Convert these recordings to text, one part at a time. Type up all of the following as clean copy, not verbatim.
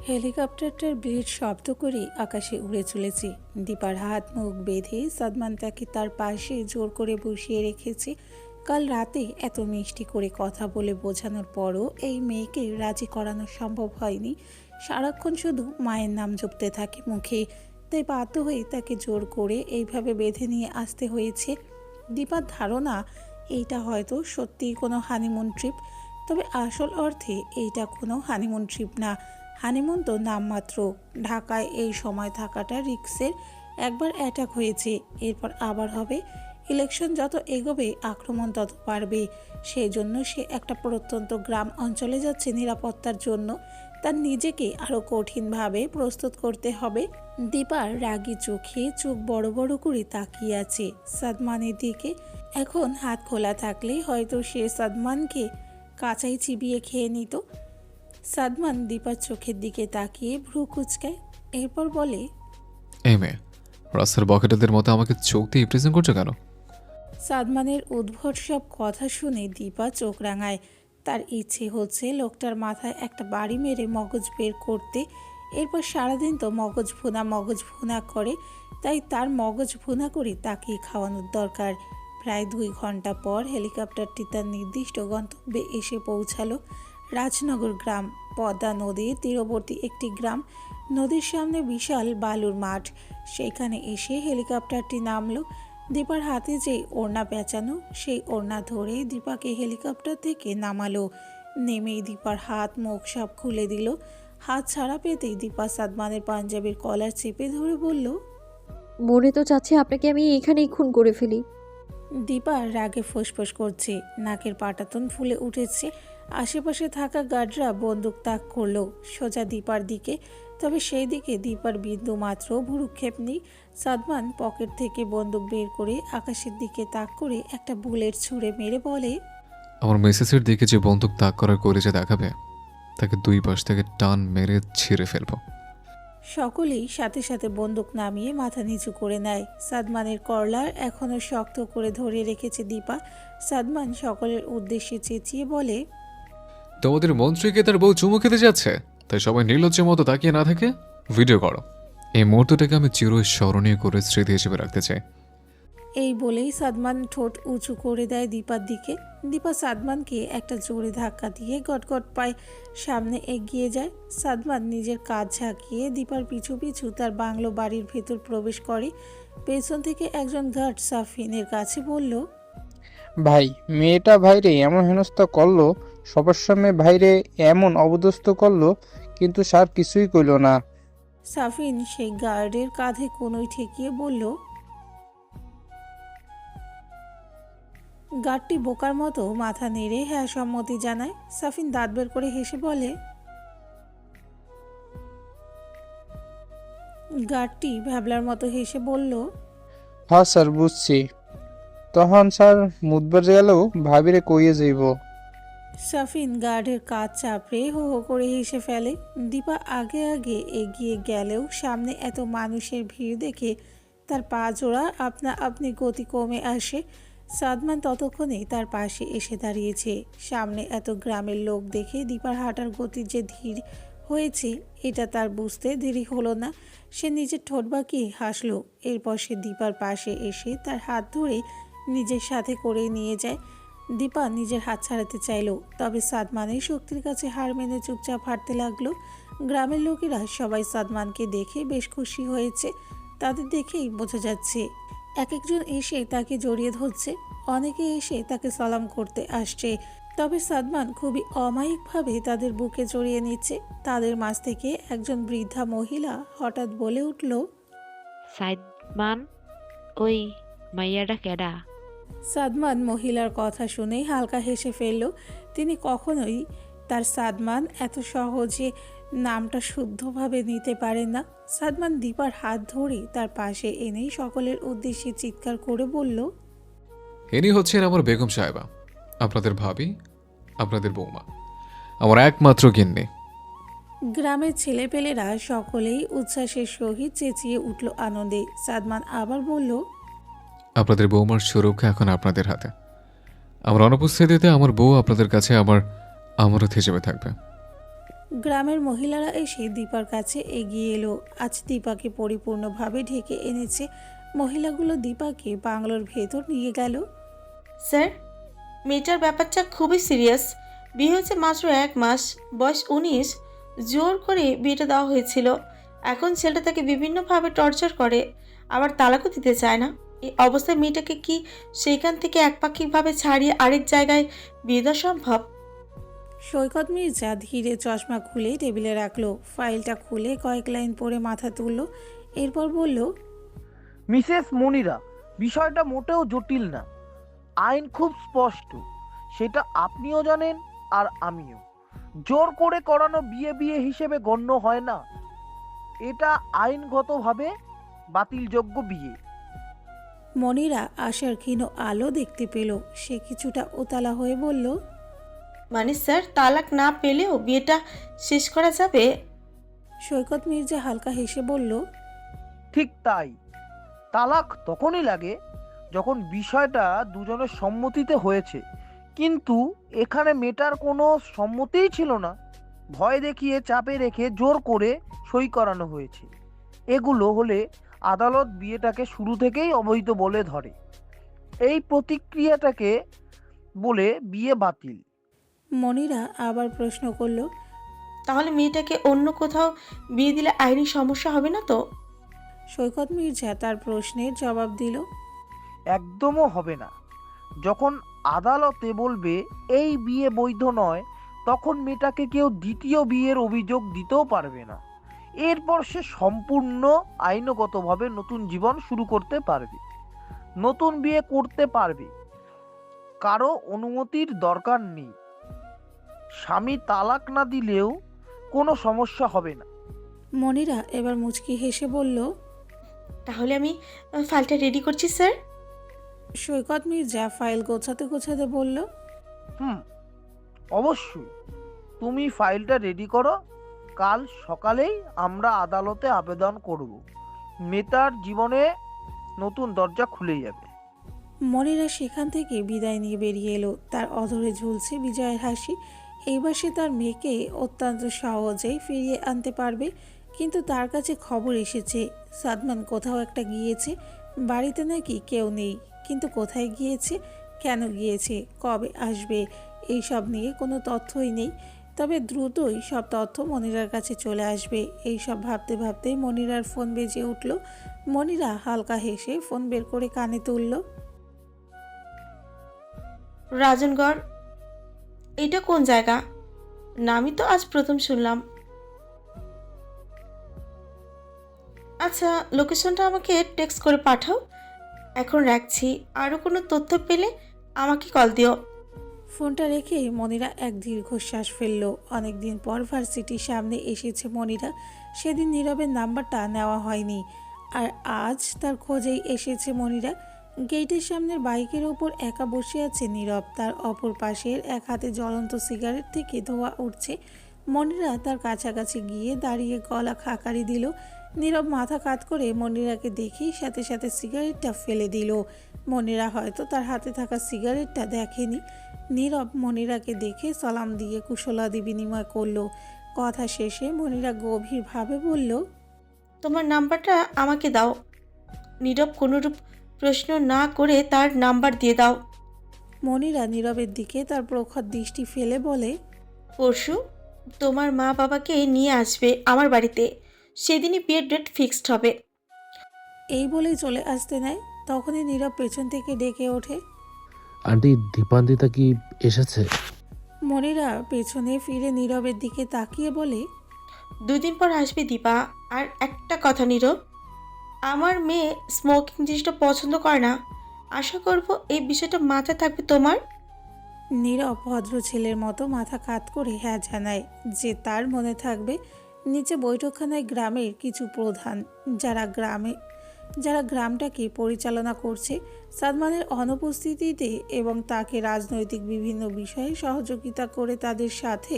হেলিকপ্টারটার blade শব্দ করে আকাশে উড়ে চলেছে। দীপার হাত মুখ বেঁধে সাদমান তাকে তার পাশে জোর করে বসিয়ে রেখেছে। কাল রাতে এত মিষ্টি করে কথা বলে বোঝানোর পরও এই মেয়েকে রাজি করানো সম্ভব হয়নি। সারাক্ষণ শুধু মায়ের নাম জপতে থাকে মুখে, তাই বাধ্য হয়ে তাকে জোর করে এইভাবে বেঁধে নিয়ে আসতে হয়েছে। দীপার ধারণা এইটা হয়তো সত্যিই কোনো হানিমুন ট্রিপ, তবে আসল অর্থে এইটা কোনো হানিমুন ট্রিপ না। হানিমুন তো নামমাত্র। ঢাকায় এই সময় থাকাটা রিক্সের। একবার অ্যাটাক হয়েছে, এরপর আবার হবে। ইলেকশন যত এগোবে আক্রমণ তত বাড়বে। সেই জন্য সে একটা প্রত্যন্ত গ্রাম অঞ্চলে যাচ্ছে নিরাপত্তার জন্য। তার নিজেকে আরও কঠিনভাবে প্রস্তুত করতে হবে। দীপার রাগী চোখে চোখ বড় বড় করে তাকিয়ে আছে সাদমানের দিকে। এখন হাত খোলা থাকলে হয়তো সে সাদমানকে কাঁচাই চিবিয়ে খেয়ে নিত। সাদমান দীপার চোখের দিকে তাকিয়ে ভ্রু কুঁচকায়, এরপর বলে, এই মেয়ে, রাস্তার বকেটাদের মতো আমাকে চোখ দিয়ে প্রেজেন্ট করছো কেন? সাদমানের উদ্ভট সব কথা শুনে দীপা চোখ রাঙায়। তার ইচ্ছে হচ্ছে লোকটার মাথায় একটা বাড়ি মেরে মগজ বের করতে। এরপর সারাদিন তো মগজ ভুনা করে, তাই তার মগজ ভুনা করে তাকে খাওয়ানোর দরকার। প্রায় 2 ঘন্টা পর হেলিকপ্টারটি তার নির্দিষ্ট গন্তব্যে এসে পৌঁছালো। রাজনগর গ্রাম, পদ্মা নদীর তীরবর্তী একটি গ্রাম। নদীর সামনে বিশাল বালুর মাঠ। সেখানে এসে হেলিকপ্টারটি নামলো। দীপার হাতে যে ওড়না পেঁচানো, সেই ওড়না ধরে দীপাকে হেলিকপ্টার থেকে নামালো। নেমেই দীপার হাত মুখ সব খুলে দিল। হাত ছাড়া পেতেই দীপা সাদমানের পাঞ্জাবির কলার চেপে ধরে বলল, মনে তো চাচ্ছে আপনাকে আমি এখানেই খুন করে ফেলি। দীপা রাগে ফোঁসফোঁস করছে, নাকের পাটাতন ফুলে উঠেছে। আশেপাশে থাকা গার্ডরা বন্দুক তাক করলো সোজা দীপার দিকে, তবে সেই দিকে দীপার বিন্দু মাত্র ভুরুক্ষেপ নেই। সাদমান পকেট থেকে বন্দুক বের করে আকাশের দিকে তাক করে একটা বুলেট ছুঁড়ে মেরে বলে, আমার মেসেজের দিকে যে বন্দুক তাক করার কলেজে দেখাবে, তাকে 2 পাশ থেকে টান মেরে ছিঁড়ে ফেলবো। সকলেই সাথে সাথে বন্দুক নামিয়ে মাথা নিচু করে নেয়। সাদমানের কর্লার এখনও শক্ত করে ধরে রেখেছে দীপা। সাদমান সকলের উদ্দেশ্যে চেঁচিয়ে বলে, তোমাদের মন্ত্রীকে তার বউ চুমু খেতে যাচ্ছে, তাই সবাই নির্লজ্জের মতো তাকিয়ে না থাকে ভিডিও করো। এই মুহূর্তটাকে আমি চিরস্মরণীয় করে স্মৃতি হিসেবে রাখতে চাই। এই বলেই সাদমান ঠোঁট উঁচু করে দেয় দীপার দিকে। দীপা সাদমানকে একটা জোরে ধাক্কা দিয়ে গটগট পায়ে সামনে এগিয়ে যায়। সাদমান নিজের কাজ ঝাঁকিয়ে দীপার পিছু পিছু তার বাংলো বাড়ির ভেতর প্রবেশ করে। পেছন থেকে একজন গার্ড সাফিনের কাছে বলল, ভাই, মেয়েটা ভাইরে এমন হেনস্থা করলো, সবার সামনে ভাইরে এমন অবদস্থ করলো, কিন্তু স্যার কিছুই কইল না। সাফিন সেই গার্ডের কাঁধে কোনোই ঠেকিয়ে বলল। গার্ডটি বোকার মতো মাথা নেড়ে হ্যাঁ সম্মতি জানায়। সাফিন দাঁত বের করে হেসে বলে, গার্ডটি ভ্যাবলার মতো হেসে বলল, হ্যাঁ স্যার, বুঝছি। তখন স্যার মুদবার গেলেও ভাবিরে কইয়ে যাইব। সাফিন গার্ডের কাজ চাপড়ে হো হো করে হেসে ফেলে। দীপা আগে আগে এগিয়ে গেলেও সামনে এত মানুষের ভিড় দেখে তার পা জোড়া আপনা আপনি গতি কমে আসে। সাদমান ততক্ষণে তার পাশে এসে দাঁড়িয়েছে। সামনে এত গ্রামের লোক দেখে দীপার হাঁটার গতি যে ধীর হয়েছে, এটা তার বুঝতে দেরি হলো না। সে নিজের ঠোঁট বাঁকিয়ে হাসলো। এরপর সে দীপার পাশে এসে তার হাত ধরে নিজের সাথে করে নিয়ে যায়। দীপা নিজের হাত ছাড়াতে চাইল, তবে সাদমানের শক্তির কাছে হার মেনে চুপচাপ হাঁটতে লাগলো। গ্রামের লোকেরা সবাই সাদমানকে দেখে বেশ খুশি হয়েছে। তাদের দেখেই বোঝা যাচ্ছে। এক একজন এসে তাকে জড়িয়ে ধরছে, অনেকে এসে তাকে সালাম করতে আসছে। তবে সাদমান খুবই অমায়িকভাবে তাদের বুকে জড়িয়ে নিচ্ছে। তাদের মাঝ থেকে একজন বৃদ্ধা মহিলা হঠাৎ বলে উঠল, সাইদমান, ওই মাইয়াডা কেডা? সাদমান মহিলার কথা শুনেই হালকা হেসে ফেলল। তিনি কখনোই তার সাদমান এত সহজে নামটা শুদ্ধভাবে নিতে পারেন না। সাদমান দীপার হাত ধরে তার পাশে এনেই সকলের উদ্দেশ্যে চিৎকার করে বলল, ইনি হচ্ছেন আমার বেগম সাহেবা, আপনাদের ভাবি, আপনাদের বৌমা, আমার একমাত্র গিন্নি। গ্রামের ছেলেপেলেরা সকলেই উচ্ছ্বাসের সহিত চেঁচিয়ে উঠল আনন্দে। সাদমান আবার বলল, আপনাদের বৌমার সুরক্ষা এখন আপনাদের হাতে। আমার অনুপস্থিতিতে আমার বউ আপনাদের কাছে আমার আমানত হিসেবে থাকবে। গ্রামের মহিলারা এসে দীপার কাছে এগিয়ে এলো। আজ দীপাকে পরিপূর্ণভাবে ঢেকে এনেছে। মহিলাগুলো দীপাকে বাংলোর ভেতর নিয়ে গেল। স্যার, মেয়েটার ব্যাপারটা খুবই সিরিয়াস। বিয়ে হয়েছে মাত্র 1 মাস, বয়স 19। জোর করে বিয়েটা দেওয়া হয়েছিল। এখন ছেলেটা তাকে বিভিন্নভাবে টর্চার করে, আবার তালাকও দিতে চায় না। এই অবস্থায় মেয়েটাকে কি সেইখান থেকে একপাক্ষিকভাবে ছাড়িয়ে আরেক জায়গায় বিয়ে দেওয়া সম্ভব? সৈকত মির্জা ধীরে চশমা খুলে টেবিলে রাখলো, ফাইলটা খুলে কয়েক লাইন পড়ে মাথা তুলল, এরপর বলল, মিসেস মনিরা, বিষয়টা মোটেও জটিল না। আইন খুব স্পষ্ট, সেটা আপনিও জানেন আর আমিও। জোর করে করানো বিয়ে বিয়ে হিসেবে গণ্য হয় না। এটা আইনগতভাবে বাতিলযোগ্য বিয়ে। মনিরা আশার ক্ষীণ আলো দেখতে পেল। সে কিছুটা উতালা হয়ে বলল, মানে স্যার, তালাক না পেলেও বিয়েটা শেষ করা যাবে? সৈকত মির্জা হালকা হেসে বলল, ঠিক তাই। তালাক তখনই লাগে যখন বিষয়টা দুজনের সম্মতিতে হয়েছে, কিন্তু এখানে মেয়েটার কোনো সম্মতিই ছিল না। ভয় দেখিয়ে, চাপে রেখে, জোর করে সই করানো হয়েছে। এগুলো হলে আদালত বিয়েটাকে শুরু থেকেই অবৈধ বলে ধরে। এই প্রতিক্রিয়াটাকে বলে বিয়ে বাতিল। মনিরা আবার প্রশ্ন করল, তাহলে মেয়েটাকে অন্য কোথাও বিয়ে দিলে আইনি সমস্যা হবে না তো? সৈকত মির্জা তার প্রশ্নের জবাব দিল, একদমও হবে না। যখন আদালতে বলবে এই বিয়ে বৈধ নয়, তখন মেয়েটাকে কেউ দ্বিতীয় বিয়ের অভিযোগ দিতেও পারবে না। এরপর সে সম্পূর্ণ আইনগতভাবে নতুন জীবন শুরু করতে পারবে, নতুন বিয়ে করতে পারবে। কারো অনুমতির দরকার নেই। স্বামী তালাক না দিলেও কোনো সমস্যা হবে না। মনিরা এবার মুচকি হেসে বলল, তাহলে আমি ফাইলটা রেডি করছি স্যার। সৈকত মির্জা ফাইল গোছাতে গোছাতে বলল, অবশ্যই। তুমি ফাইলটা রেডি করো। কাল সকালেই আমরা আদালতে আবেদন করব। মেয়েটার জীবনে নতুন দরজা খুলে যাবে। মনিরা সেখান থেকে বিদায় নিয়ে বেরিয়ে এলো। তার অধরে ঝুলছে বিজয়ের হাসি। এইবার সে তার মেয়েকে অত্যন্ত সহজেই ফিরিয়ে আনতে পারবে। কিন্তু তার কাছে খবর এসেছে সাদমান কোথাও একটা গিয়েছে। বাড়িতে নাকি কেউ নেই, কিন্তু কোথায় গিয়েছে, কেন গিয়েছে, কবে আসবে, এই সব নিয়ে কোনো তথ্যই নেই। তবে দ্রুতই সব তথ্য মনিরার কাছে চলে আসবে। এই সব ভাবতে ভাবতেই মনিরার ফোন বেজে উঠল। মনিরা হালকা হেসে ফোন বের করে কানে তুলল। রাজনগড়, এটা কোন জায়গা? নামই তো আজ প্রথম শুনলাম। আচ্ছা, লোকেশনটা আমাকে টেক্সট করে পাঠাও। এখন রাখছি, আরও কোনো তথ্য পেলে আমাকে কল দিও। ফোনটা রেখে মনিরা এক দীর্ঘশ্বাস ফেলল। অনেকদিন পর ভার্সিটির সামনে এসেছে মনিরা। সেদিন নীরবের নাম্বারটা নেওয়া হয়নি, আর আজ তার খোঁজেই এসেছে মনিরা। গেটের সামনের বাইকের ওপর একা বসে আছে নীরব। তার অপর পাশের এক হাতে জ্বলন্ত সিগারেট থেকে ধোঁয়া উঠছে। মনিরা তার কাছাকাছি গিয়ে দাঁড়িয়ে গলা খাকারি দিল। নীরব মাথা কাত করে মনিরাকে দেখেই সাথে সাথে সিগারেটটা ফেলে দিল। মনিরা হয়তো তার হাতে থাকা সিগারেটটা দেখেনি। নীরব মনিরাকে দেখে সালাম দিয়ে কুশলাদি বিনিময় করলো। কথা শেষে মনিরা গভীরভাবে বলল, তোমার নাম্বারটা আমাকে দাও। নীরব কোনোরূপ প্রশ্ন না করে তার নাম্বার দিয়ে দাও। মনিরা নীরবের দিকে তার প্রখর দৃষ্টি ফেলে বলে, পরশু তোমার মা বাবাকে নিয়ে আসবে আমার বাড়িতে। সেদিনই বিয়ের ডেট ফিক্সড হবে। এই বলেই চলে আসতে নেয়। তখনই নীরব পেছন থেকে ডেকে ওঠে। আন্টি, দীপান্বিতা কি এসেছে? মনিরা পেছনে ফিরে নীরবের দিকে তাকিয়ে বলে, 2 দিন পর আসবে দীপা। আর একটা কথা নীরব, আমার মেয়ে স্মোকিং জিনিসটা পছন্দ করে না। আশা করব এই বিষয়টা মাথায় থাকবে তোমার। নীরব ভদ্র ছেলের মতো মাথা কাত করে হ্যাঁ জানায় যে তার মনে থাকবে। নিচে বৈঠকখানায় গ্রামের কিছু প্রধান, যারা গ্রামটাকে পরিচালনা করছে সাদমানের অনুপস্থিতিতে এবং তাকে রাজনৈতিক বিভিন্ন বিষয়ে সহযোগিতা করে তাদের সাথে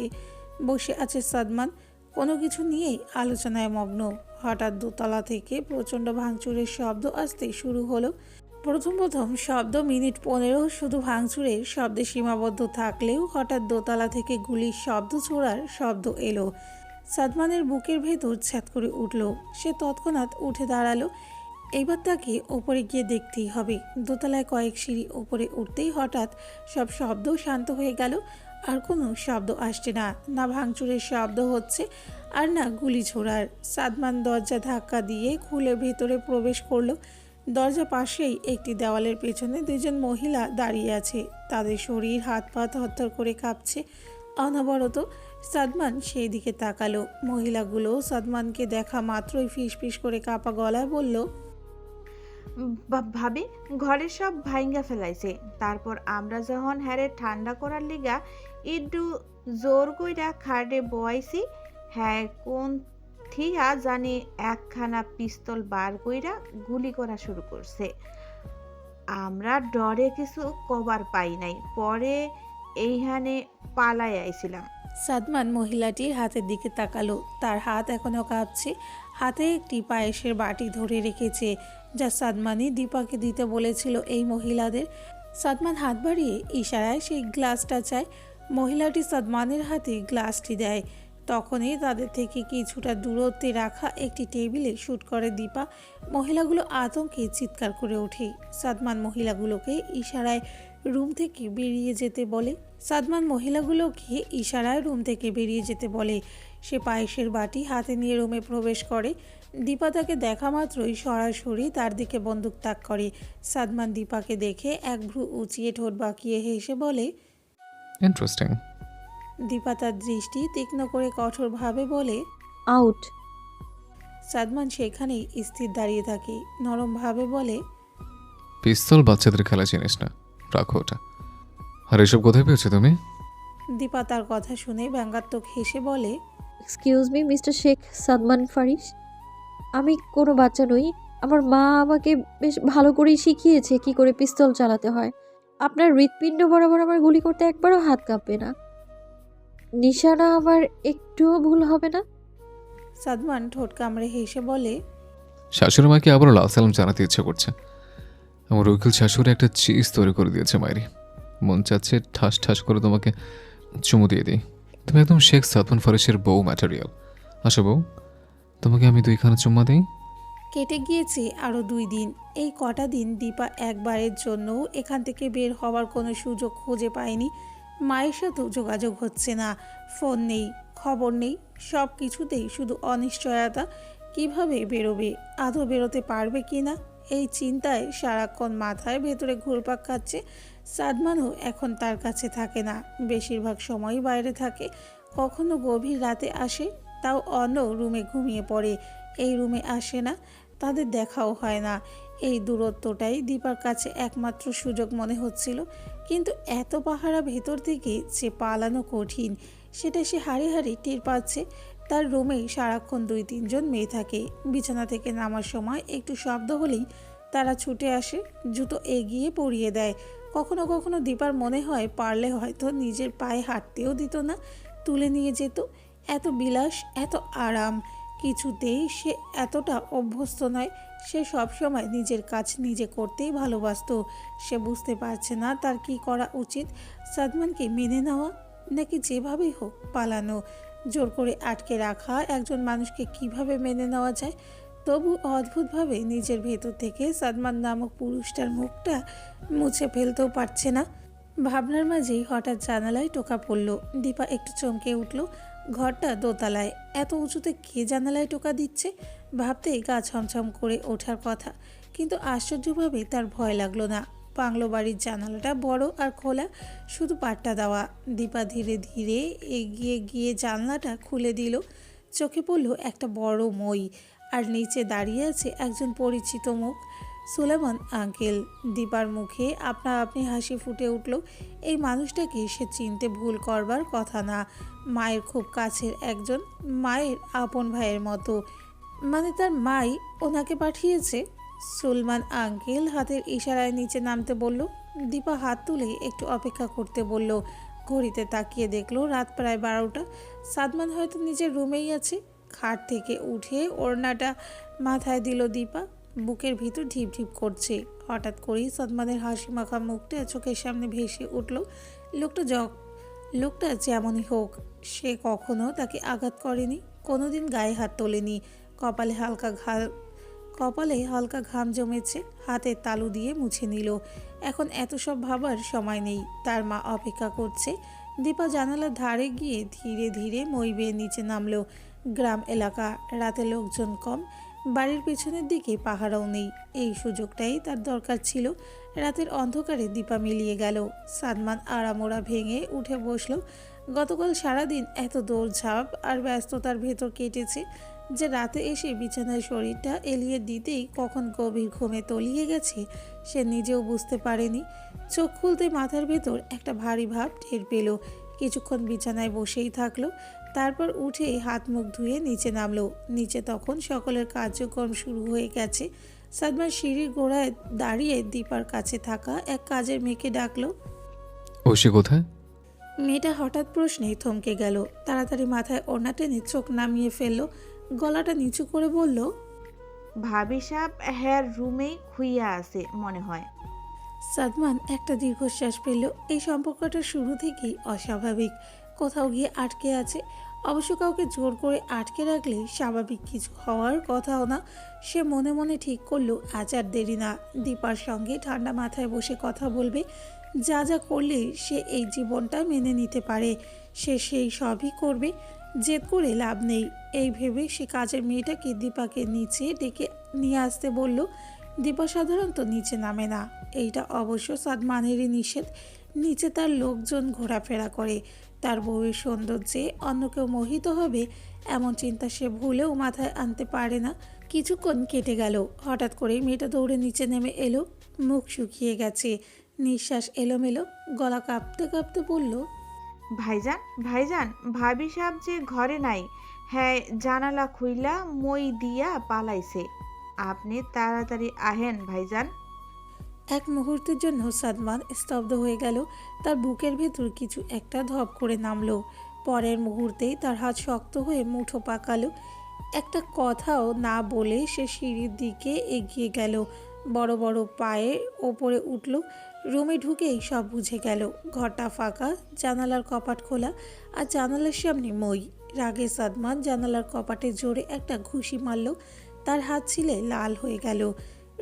বসে আছে সাদমান। কোনো কিছু নিয়েই আলোচনায় মগ্ন। হঠাৎ দোতলা থেকে প্রচণ্ড ভাঙচুরের শব্দ আসতে শুরু হলো। প্রথম প্রথম শব্দ মিনিট 15 শুধু ভাঙচুরের শব্দে সীমাবদ্ধ থাকলেও হঠাৎ দোতলা থেকে গুলির শব্দ ছোড়ার শব্দ এলো। সাদমানের বুকের ভেতর ছ্যাদ করে উঠল। সে তৎক্ষণাৎ উঠে দাঁড়ালো। এইবার তাকে ওপরে গিয়ে দেখতেই হবে। দোতলায় কয়েক সিঁড়ি ওপরে উঠতেই হঠাৎ সব শব্দ শান্ত হয়ে গেল। আর কোনো শব্দ আসছে না, না ভাঙচুরের শব্দ হচ্ছে আর না গুলি ছোড়ার। সাদমান দরজা ধাক্কা দিয়ে খুলে ভেতরে প্রবেশ করলো। দরজা পাশেই একটি দেওয়ালের পেছনে দুজন মহিলা দাঁড়িয়ে আছে। তাদের শরীর হাত পা থরথর করে কাঁপছে অনবরত। সাদমান সেই দিকে তাকালো। মহিলাগুলো সাদমানকে দেখা মাত্রই ফিসফিস করে কাঁপা গলায় বলল, ভাবি ঘরের সব ভাইঙ্গা ফেলাইছে। তারপর আমরা যখন হ্যারে ঠান্ডা করার লিগা একটু জোর কইরা খাটে বয়াইছি, হ্যাঁ কোন থিয়া জানি একখানা পিস্তল বার কইরা গুলি করা শুরু করছে। আমরা ডরে কিছু কবার পাই নাই, পরে এইখানে পালাই আইছিলাম। সাদমান মহিলাটির হাতের দিকে তাকালো। তার হাত এখনো কাঁপছে। হাতে একটি পায়েসের বাটি ধরে রেখেছে, যা সাদমানই দীপাকে দিতে বলেছিল এই মহিলাদের। সাদমান হাত বাড়িয়ে ইশারায় সেই গ্লাসটা চায়। মহিলাটি সাদমানের হাতে গ্লাসটি দেয়। তখনই তাদের থেকে কিছুটা দূরত্বে রাখা একটি টেবিলে শুট করে দীপা। মহিলাগুলো আতঙ্কে চিৎকার করে ওঠে। সাদমান মহিলাগুলোকে ইশারায় রুম থেকে বেরিয়ে যেতে বলে। সে পায়েসের বাটি হাতে নিয়ে রুমে প্রবেশ করে। দীপা তাকে দেখা মাত্রই সরাসরি তার দিকে বন্দুক তাক করে। সাদমান দীপাকে দেখে এক ভ্রু উঁচিয়ে ঠোঁট বাঁকিয়ে হেসে বলে, ইন্টারেস্টিং। দীপা তার দৃষ্টি তীক্ষ্ণ করে কঠোরভাবে বলে, আউট। সাদমান সেখানেই স্থির দাঁড়িয়ে থাকে। নরমভাবে বলে, পিস্তল বাচ্চাদের খেলা জিনিস না, রাখো ওটা। আর এসব কোথায় পেয়েছো তুমি? দীপা তার কথা শুনে ব্যঙ্গাত্মক হেসে বলে, excuse me mister Sheikh Sadman Faris, আমি কোনো বাচ্চা নই। আমার মা আমাকে বেশ ভালো করেই শিখিয়েছে কি করে পিস্তল চালাতে হয়। আপনার হৃৎপিণ্ড বরাবর আমার গুলি করতে একবারও হাত কাঁপবে না। নিশানা আমার একটুও ভুল হবে না। সাদমান ঠোঁট কামড়ে হেসে বলে, শাশুড়ি মাকে আবারও লাল সালাম জানাতে ইচ্ছে করছে। আমার উকিল শাশুড়ি একটা চিজ তৈরি করে দিয়েছে মায়েরি। মন চাচ্ছে ঠাস ঠাস করে তোমাকে চুমু দিয়ে দিই। তুমি একদম শেখ সাদমান ফারিসের বউ ম্যাটেরিয়াল। আসো বউ, তোমাকে আমি 2খানা চুম্মা দিই। কেটে গিয়েছে আরও 2 দিন। এই কটা দিন দীপা একবারের জন্যও এখান থেকে বের হওয়ার কোনো সুযোগ খুঁজে পায়নি। মায়ের সাথেও যোগাযোগ হচ্ছে না, ফোন নেই, খবর নেই, সব কিছুতেই শুধু অনিশ্চয়তা। কিভাবে বেরোবে, আদৌ বেরোতে পারবে কি না, এই চিন্তায় সারাক্ষণ মাথায় ভেতরে ঘুরপাক খাচ্ছে। সাদমানও এখন তার কাছে থাকে না, বেশিরভাগ সময়ই বাইরে থাকে। কখনো গভীর রাতে আসে, তাও অন্য রুমে ঘুমিয়ে পড়ে। এই রুমে আসে না, তাদের দেখাও হয় না। এই দূরত্বটাই দীপার কাছে একমাত্র সুযোগ মনে হচ্ছিল। কিন্তু এত পাহারা ভেতর থেকে যে পালানো কঠিন, সেটা সে হাড়ে হাড়ে টের পাচ্ছে। তার রুমেই সারাক্ষণ 2-3 জন মেয়ে থাকে। বিছানা থেকে নামার সময় একটু শব্দ হলেই তারা ছুটে আসে, জুতো এগিয়ে পরিয়ে দেয়। কখনো কখনো দীপার মনে হয় পারলে হয়তো নিজের পায়ে হাঁটতেও দিত না, তুলে নিয়ে যেত। এত বিলাস, এত আরাম, কিছুতেই সে এতটা অভ্যস্ত নয়। সে সবসময় নিজের কাজ নিজে করতেই ভালোবাসত। সে বুঝতে পারছে না তার কি করা উচিত। সাদমানকে মেনে নেওয়া, নাকি যেভাবেই হোক পালানো। জোর করে আটকে রাখা একজন মানুষকে কিভাবে মেনে নেওয়া যায়? তবু অদ্ভুতভাবে নিজের ভেতর থেকে সাদমান নামক পুরুষটার মুখটা মুছে ফেলতেও পারছে না। ভাবনার মাঝেই হঠাৎ জানালায় টোকা পড়ল। দীপা একটু চমকে উঠল। ঘরটা দোতলায়, এত উঁচুতে কে জানালায় টোকা দিচ্ছে? ভাবতেই গা ছমছম করে ওঠার কথা, কিন্তু আশ্চর্যভাবে তার ভয় লাগলো না। বাংলো বাড়ির জানালাটা বড় আর খোলা, শুধু পাটটা দেওয়া। দীপা ধীরে ধীরে এগিয়ে গিয়ে জানলাটা খুলে দিল। চোখে পড়ল একটা বড় মই, আর নিচে দাঁড়িয়ে আছে একজন পরিচিত মুখ, সুলেমান আঙ্কেল। দীপার মুখে আপনা আপনি হাসি ফুটে উঠল। এই মানুষটাকে সে চিনতে ভুল করবার কথা না। মায়ের খুব কাছের একজন, মায়ের আপন ভাইয়ের মতো। মানে তার মাই ওনাকে পাঠিয়েছে। সুলমান আঙ্কেল হাতের ইশারায় নিচে নামতে বলল। দীপা হাত তুলে একটু অপেক্ষা করতে বলল। ঘড়িতে তাকিয়ে দেখলো রাত প্রায় 12টা। সাদমান হয়তো নিজের রুমেই আছে। খাট থেকে উঠে ওড়নাটা মাথায় দিল দীপা। বুকের ভিতর ঢিপ ঢিপ করছে। হঠাৎ করেই সাদমানের হাসি মাখা মুখটা চোখের সামনে ভেসে উঠল। লোকটা যেমনই হোক, সে কখনো তাকে আঘাত করেনি, কোনোদিন গায়ে হাত তোলেনি। কপালে হালকা ঘাম জমেছে, হাতের তালু দিয়ে মুছে নিল। এখন এত সব ভাবার সময় নেই, তার মা অপেক্ষা করছে। দীপা জানালার ধারে গিয়ে ধীরে ধীরে মই বেয়ে নিচে নামলো। গ্রাম এলাকা, রাতে লোকজন কম, বাড়ির পেছনের দিকে পাহারাও নেই। এই সুযোগটাই তার দরকার ছিল। রাতের অন্ধকারে দীপা মিলিয়ে গেল। সাদমান আড়ামোড়া ভেঙে উঠে বসলো। গতকাল সারাদিন এত দৌড়ঝাঁপ আর ব্যস্ততার ভেতর কেটেছে যে রাতে এসে বিছানায় শরীরটা এলিয়ে দিতেই কখন গভীর ঘুমে তলিয়ে গেছে সে নিজেও বুঝতে পারেনি। চোখ খুলতে মাথার ভেতর একটা ভারী ভাব টের পেল। কিছুক্ষণ বিছানায় বসেই থাকলো, তারপর উঠে হাত মুখ ধুয়ে নিচে নামলো। নিচে তখন সকলের কার্যক্রম শুরু হয়ে গেছে। সাদমান সিঁড়ির গোড়ায় দাঁড়িয়ে দীপার কাছে থাকা এক কাজের মেয়েকে ডাকলো। ঐশী কোথায়? মেয়েটা হঠাৎ প্রশ্নে থমকে গেল। তাড়াতাড়ি মাথায় ওড়না টেনে চোখ নামিয়ে ফেললো, গলাটা নিচু করে বলল, ভাবি সাহেব হ্যার রুমেই খুইয়া আছে মনে হয়। সাদমান একটা দীর্ঘশ্বাস পেল। এই সম্পর্কটা শুরু থেকেই অস্বাভাবিক, কোথাও গিয়ে আটকে আছে। অবশ্য কাউকে জোর করে আটকে রাখলে স্বাভাবিক কিছু হওয়ার কথাও না। সে মনে মনে ঠিক করলো আজ আর দেরি না, দীপার সঙ্গে ঠান্ডা মাথায় বসে কথা বলবে। যা যা করলে সে এই জীবনটা মেনে নিতে পারে সে সেই সবই করবে। জেদ করে লাভ নেই, এই ভেবে সে কাজের মেয়েটাকে দীপাকে নিচে ডেকে নিয়ে আসতে বলল। দীপা সাধারণত নিচে নামে না, এইটা অবশ্য সাদমানেরই নিষেধ। নিচে তার লোকজন ঘোরাফেরা করে, তার বউয়ের সৌন্দর্যে অন্য কেউ মোহিত হবে এমন চিন্তা সে ভুলেও মাথায় আনতে পারে না। কিছুক্ষণ কেটে গেল, হঠাৎ করে মেয়েটা দৌড়ে নিচে নেমে এলো। মুখ শুকিয়ে গেছে, নিঃশ্বাস এলোমেলো, গলা কাঁপতে কাঁপতে বলল, ভাইজান ভাইজান ভাবি সাহেব যে ঘরে নাই, হ্যাঁ জানালা খুইলা মই দিয়া পালাইছে, আপনি তাড়াতাড়ি আহেন ভাইজান। এক মুহূর্তের জন্য সাদমান স্তব্ধ হয়ে গেল। তার বুকের ভেতর কিছু একটা ধপ করে নামলো। পরের মুহূর্তেই তার হাত শক্ত হয়ে মুঠো পাকালো। একটা কথাও না বলে সে সিঁড়ির দিকে এগিয়ে গেল, বড় বড় পায়ে ওপরে উঠল। রুমে ঢুকেই সব বুঝে গেল। ঘরটা ফাঁকা, জানালার কপাট খোলা, আর জানালার সামনে মই। রাগে সাদমান জানালার কপাটে জোরে একটা ঘুষি মারল। তার হাত ছিলে লাল হয়ে গেল,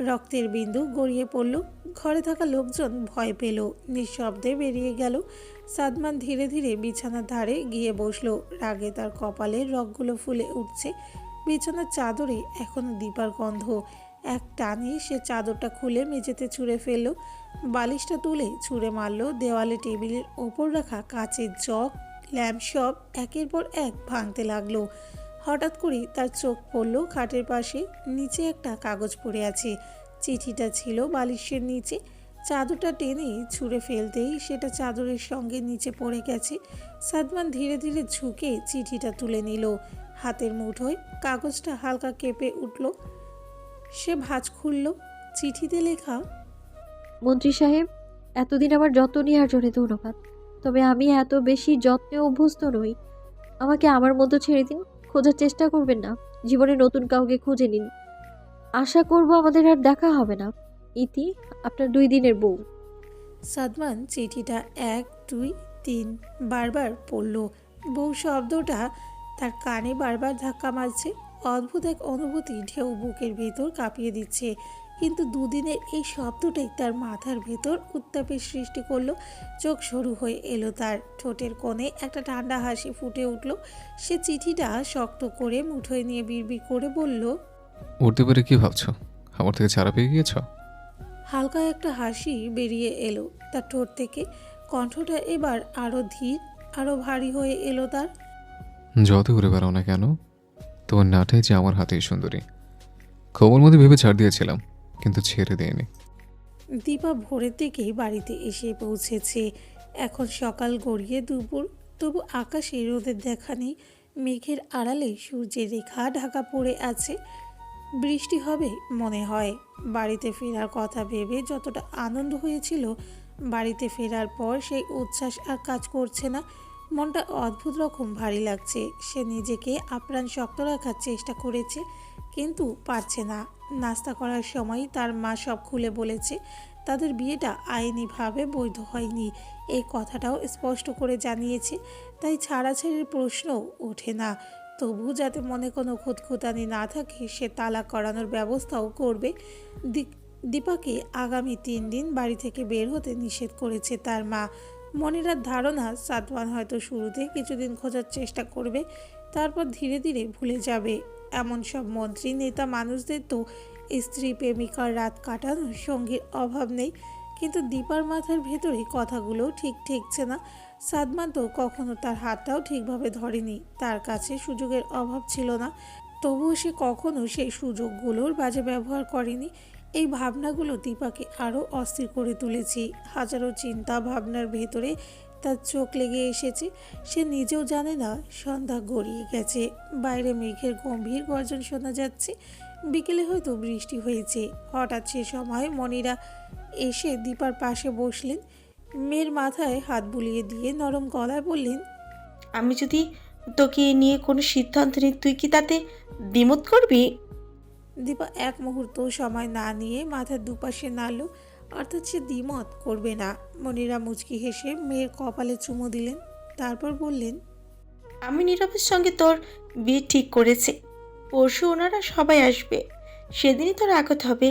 রক্তের বিন্দু গড়িয়ে পড়ল। ঘরে থাকা লোকজন ভয় পেল, নিঃশব্দে বেরিয়ে গেল। সাদমান ধীরে ধীরে বিছানার ধারে গিয়ে বসলো। রাগে তার কপালের রগগুলো ফুলে উঠছে। বিছানার চাদরে এখনো দীপার গন্ধ। এক টানে সে চাদরটা খুলে মেঝেতে ছুঁড়ে ফেলল। বালিশটা তুলে ছুঁড়ে মারল। দেওয়ালে টেবিলের ওপর রাখা কাচের জগ, ল্যাম্প সব একের পর এক ভাঙতে লাগলো। হঠাৎ করেই তার চোখ পড়ল খাটের পাশে, নিচে একটা কাগজ পড়ে আছে। চিঠিটা ছিল বালিশের নিচে। চাদরটা টেনে ছুঁড়ে ফেলতেই সেটা চাদরের সঙ্গে নিচে পড়ে গেছে। সাদমান ধীরে ধীরে ঝুঁকে চিঠিটা তুলে নিল। হাতের মুঠোয় কাগজটা হালকা কেঁপে উঠল। সে ভাঁজ খুলল। চিঠিতে লেখা, মন্ত্রী সাহেব, এতদিন আমার যত্ন নেওয়ার জন্য ধন্যবাদ, তবে আমি এত বেশি যত্নে অভ্যস্ত নই। আমাকে আমার মতো ছেড়ে দিন, খোঁজার চেষ্টা করবেন না। জীবনে নতুন কাউকে খুঁজে নিন। আশা করব আমাদের আর দেখা হবে না। ইতি, আপনার 2 দিনের বউ। সাদমান চিঠিটা 1, 2, 3 বারবার পড়ল। বউ শব্দটা তার কানে বারবার ধাক্কা মারছে। অদ্ভুত এক অনুভূতি ঢেউ বুকের ভেতর কাঁপিয়ে দিচ্ছে। কিন্তু 2 দিনের এই শব্দটাই তার মাথার ভেতর উত্তাপের সৃষ্টি করলো। চোখ সরু হয়ে এলো তার, ঠোঁটের কোণে একটা ঠান্ডা হাসি ফুটে উঠল। সে চিঠিটা শক্ত করে মুঠোয় নিয়ে বিড়বিড় করে বলল, উঠতে পারে কি ভাবছো? আমার থেকে ছাড়া পেয়ে গিয়েছ? হালকা একটা হাসি বেরিয়ে এলো তার ঠোঁট থেকে। কণ্ঠটা এবার আরো ধীর, আরো ভারী হয়ে এলো তার। যত ঘুরে বেড়াও না কেন, তোমার নাটাই যে আমার হাতেই সুন্দরী। খবর মধ্যে ভেবে ছাড় দিয়েছিলাম, কিন্তু ছেড়ে দেয়নি। দীপা ভোরের দিকেই বাড়িতে এসে পৌঁছেছে। এখন সকাল গড়িয়ে দুপুর, তবু আকাশে রোদের দেখা নেই। মেঘের আড়ালে সূর্যের রেখা ঢাকা পড়ে আছে। বৃষ্টি হবে মনে হয়। বাড়িতে ফেরার কথা ভেবে যতটা আনন্দ হয়েছিল, বাড়িতে ফেরার পর সেই উচ্ছ্বাস আর কাজ করছে না। মনটা অদ্ভুত রকম ভারী লাগছে। সে নিজেকে আপ্রাণ শক্ত রাখার চেষ্টা করেছে, কিন্তু পারছে না। নাস্তা করার সময় তার মা সব খুলে বলেছে তাদের বিয়েটা আইনিভাবে বৈধ হয়নি, এই কথাটাও স্পষ্ট করে জানিয়েছে। তাই ছাড়াছাড়ির প্রশ্ন ওঠে না। তবু যাতে মনে কোনো খুঁতখুঁতানি না থাকে সে তালাক করানোর ব্যবস্থাও করবে। দীপাকে আগামী 3 দিন বাড়ি থেকে বের হতে নিষেধ করেছে তার মা। মনিরার ধারণা সাদমান হয়তো শুরুতে কিছুদিন খোঁজার চেষ্টা করবে, তারপর ধীরে ধীরে ভুলে যাবে। এমন সব মন্ত্রী নেতা মানুষদের তো স্ত্রী প্রেমিকার রাত কাটানোর সঙ্গীর অভাব নেই। কিন্তু দীপার মাথার ভেতরে কথাগুলো ঠিক ঠেকছে না। সাদমান তো কখনো তার হাতটাও ঠিকভাবে ধরেনি, তার কাছে সুযোগের অভাব ছিল না, তবুও সে কখনো সেই সুযোগগুলোর বাজে ব্যবহার করেনি। এই ভাবনাগুলো দীপাকে আরও অস্থির করে তুলেছে। হাজারো চিন্তা ভাবনার ভেতরে তার চোখ লেগে এসেছে। সে নিজেও জানে না সন্ধ্যা গড়িয়ে গেছে, বাইরে মেঘের গম্ভীর গর্জন শোনা যাচ্ছে, বিকেলে হয়তো বৃষ্টি হয়েছে। হঠাৎ সে সময় মনিরা এসে দীপার পাশে বসলেন। মেয়ের মাথায় হাত বুলিয়ে দিয়ে নরম গলায় বললেন, আমি যদি তোকে এ নিয়ে কোনো সিদ্ধান্ত নিই, তুই কি তাতে দ্বিমত করবি? দীপা এক মুহূর্ত সময় না নিয়ে মাথার দুপাশে নাড়ল, অর্থাৎ সে দ্বিমত করবে না। মনিরা মুচকি হেসে মেয়ের কপালে চুমু দিলেন, তারপর বললেন, আমি নীরবের সঙ্গে তোর বিয়ে ঠিক করেছি। পরশু ওনারা সবাই আসবে, সেদিনই তোর আগত হবে।